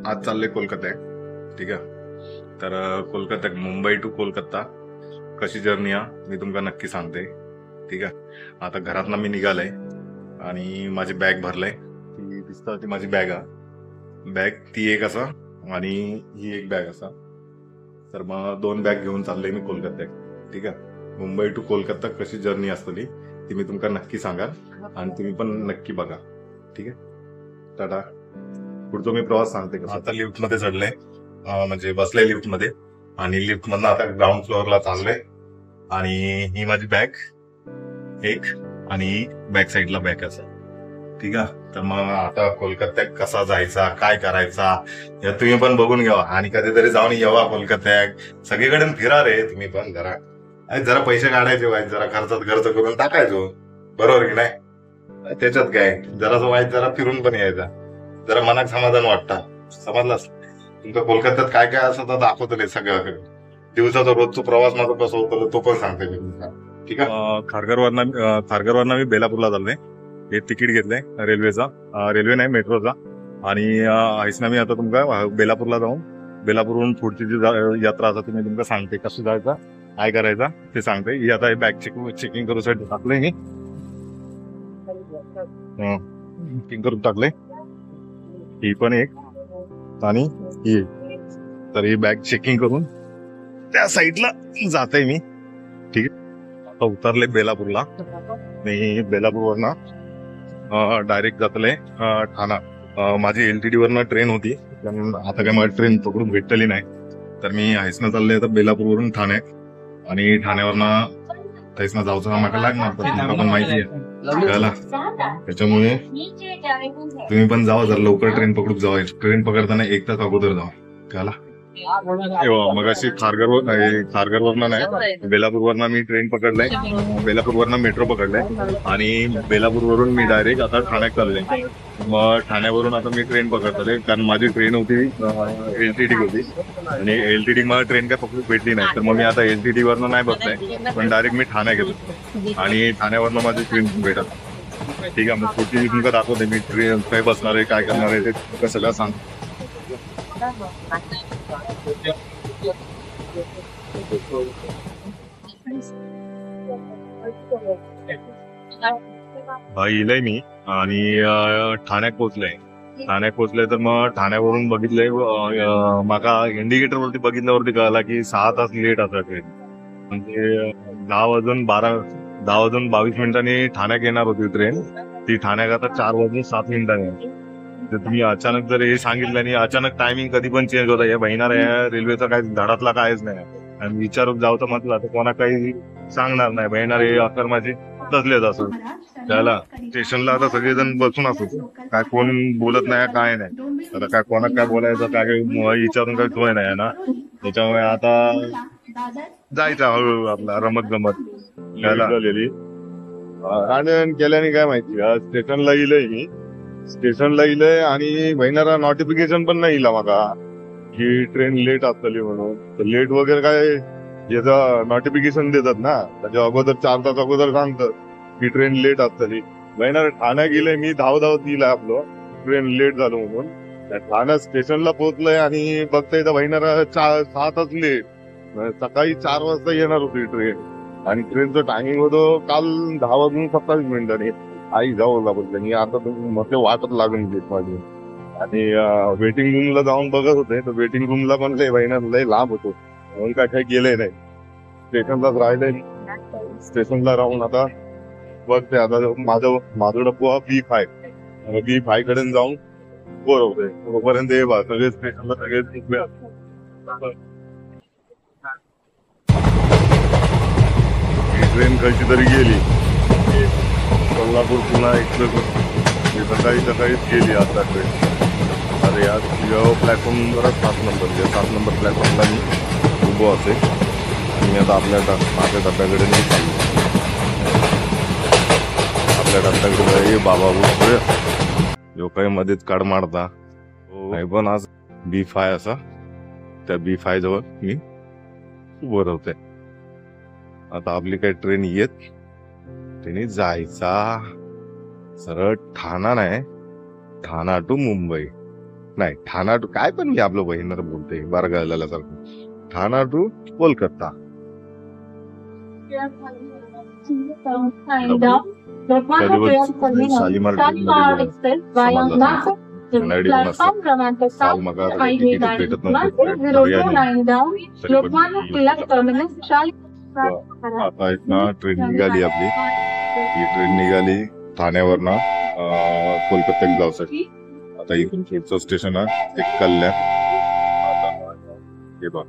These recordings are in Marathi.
आज चाललंय कोलकाता ठीक आहे. तर कोलकाता मुंबई टू कोलकाता कशी जर्नी मी तुमका नक्की सांगते ठीक आहे. आता घरातनं मी निघालय आणि माझी बॅग भरलंय. ती दिसतं ती माझी बॅग ती एक असा आणि ही एक बॅग असा. तर मग 2 बॅग घेऊन चाललोय मी कोलकात्याक ठीक आहे. मुंबई टू कोलकाता कशी जर्नी असतली ती मी तुमका नक्की सांगाल आणि तुम्ही पण नक्की बघा ठीक आहे. टाटा. पुढचा मी प्रवास सांगते कसं. आता लिफ्ट मध्ये चढले म्हणजे बसले लिफ्ट मध्ये आणि लिफ्ट मधनं आता ग्राउंड फ्लोअरला चाललोय. आणि ही माझी बॅग एक आणि बॅक साईडला बॅग असं ठीक आहे. तर मग आता कोलकात्यात कसा जायचा काय करायचा हे तुम्ही पण बघून घ्या आणि कधीतरी जाऊन येवा कोलकात्यात. सगळीकडे फिरा रे तुम्ही पण जरा पैसे काढायचे वाईट जरा खर्च करून टाकायचो बरोबर की नाही. त्याच्यात काय जरासं वाईट जरा फिरून पण यायचा जरा मनात समाधान वाटतं समजलास. तुमचं कोलकात्यात काय काय असं तर दाखवतो सगळ्याकडे. दिवसाचा रोजचा प्रवास माझा कसा होतो तो पण सांगते मी तुमचा ठीक आहे. खारघरवरनं मी बेलापूरला चाललोय. हे तिकीट घेतलंय रेल्वे नाही मेट्रोचा. आणि ऐसना मी आता तुमका बेलापूरला जाऊन बेलापूरवरून पुढची जी यात्रा असते मी तुमका सांगते कसं जायचं काय करायचं ते सांगते. ही आता बॅग चेकिंग करूसाठी टाकलंय मी चेकिंग करून टाकलंय. ही पण एक आणि ही तर ही बॅग चेकिंग करून त्या साईडला जाते मी ठीक आहे. आता उतरले बेलापूरला. मी बेलापूरवरनं डायरेक्ट जातले ठाणा. माझी LTT वरनं ट्रेन होती आता काय मला ट्रेन पकडून भेटली नाही. तर मी हायसनं चालले तर बेलापूरवरून ठाणे आणि ठाण्यावरनं तैसना जाऊचं मला लागणार तर तुम्हाला पण माहिती आहे कळला. त्याच्यामुळे तुम्ही पण जावा जर लवकर ट्रेन पकडून जावा. ट्रेन पकडताना 1 तास अगोदर जावा कळला. मग अशी खारघरवरनं नाही बेलापूरवरनं मी ट्रेन पकडलाय. बेलापूरवरनं मेट्रो पकडलाय आणि बेलापूरवरून मी डायरेक्ट आता ठाण्यात चाललोय. मग ठाण्यावरून आता मी ट्रेन पकडतोय कारण माझी ट्रेन होती LTT होती आणि LTT मला ट्रेन काय पकडून भेटली नाही. तर मग मी आता LTT वरनं नाही बसलाय पण डायरेक्ट मी ठाण्यात गेलो आणि ठाण्यावरनं माझी ट्रेन भेटत ठीक आहे. मग पुढची तुमका दाखवते मी ट्रेन काय बसणार आहे काय करणार आहे ते सगळं सांग. इलय मी आणि ठाण्यात पोहोचलोय. तर मग ठाण्यावरून बघितलंय माका इंडिकेटर वरती बघितल्यावरती कळला की 6 तास लेट असा ट्रेन. म्हणजे 10:22 ठाण्यात येणार होती ट्रेन. ती ठाण्यात आता 4:07 तर तुम्ही अचानक जर हे सांगितलं आणि अचानक टायमिंग कधी पण चेंज होता या बहिणार रेल्वेचा काही धडातला कायच नाही. आणि विचारून जाऊ तर म्हटलं तर कोणा काही सांगणार नाही बहिणार हे अकर माझे तसलेच असं त्याला. स्टेशनला आता सगळेजण बसून असतो काय कोण बोलत नाही काय नाही. आता काय कोणाक काय बोलायचं काय विचारून काही सोय नाही ना. त्याच्यामुळे आता जायचं हळूहळू आपला रमत झालेली आणि केल्याने काय माहिती स्टेशनला इलय आणि बहिणारा नोटिफिकेशन पण नाही इला माका की ट्रेन लेट असतली म्हणून. तर लेट वगैरे काय याचं नोटिफिकेशन देतात ना त्याच्या अगोदर 4 तास अगोदर सांगतात की ट्रेन लेट असतली. बहिणारा ठाण्यात गेले मी धावत दिलाय आपलं ट्रेन लेट झालं म्हणून. ठाण्यात स्टेशनला पोहोचलंय आणि बघताय तर बहिणारा 6 तास लेट. सकाळी 4 वाजता येणार होती ट्रेन आणि ट्रेनचं टायमिंग होतं काल 10:27 आई जाऊ लागत मी आता म्हटलं वाटत लागून घेत माझी. आणि वेटिंग रूमला जाऊन बघत होते तर वेटिंग रूमला पण लय बहिणा लय लांब होतो म्हणून काय गेले नाही. स्टेशनलाच राहिलंय. स्टेशनला राहून आता बघते आता माझं डब्बा B5 कडे जाऊन बोलवतोय तोपर्यंत हे बा सगळे स्टेशनला सगळे ट्रेन कशी तरी गेली. कोल्हापूर पुन्हा सकाळीच गेली आता ट्रेन. अरे आज प्लॅटफॉर्मवरच 7 नंबर प्लॅटफॉर्मला मी उभो असे आणि मी आता माझ्या डब्याकडे नाही चाललो. आपल्या डब्याकडे बाबा जो काही मध्येच काढ मारता पण आज B5 असा त्या B5 जवळ मी उभं राहते. आता आपली काही ट्रेन येत त्याने जायचा सरळ ठाणा नाही ठाणा टू मुंबई नाही ठाणा टू काय पण मी आपलं बहिणीला बोलते बारा गळल्यासारखं. ठाणा टू कोलकाता. शालीमार भेटत आता ना ट्रेन निघाली आपली. ही ट्रेन निघाली ठाण्यावरनं कोलकात्यात जाऊसाठी. आता इथून पुढचं स्टेशन आहे एक कल्याण. आता हे बघ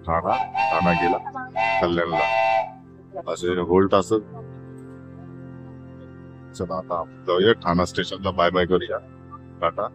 ठाणा गेला कल्याणला असे होल्ट असत. चला आता जाऊया ठाणा स्टेशनला. बाय बाय करूया. टाटा.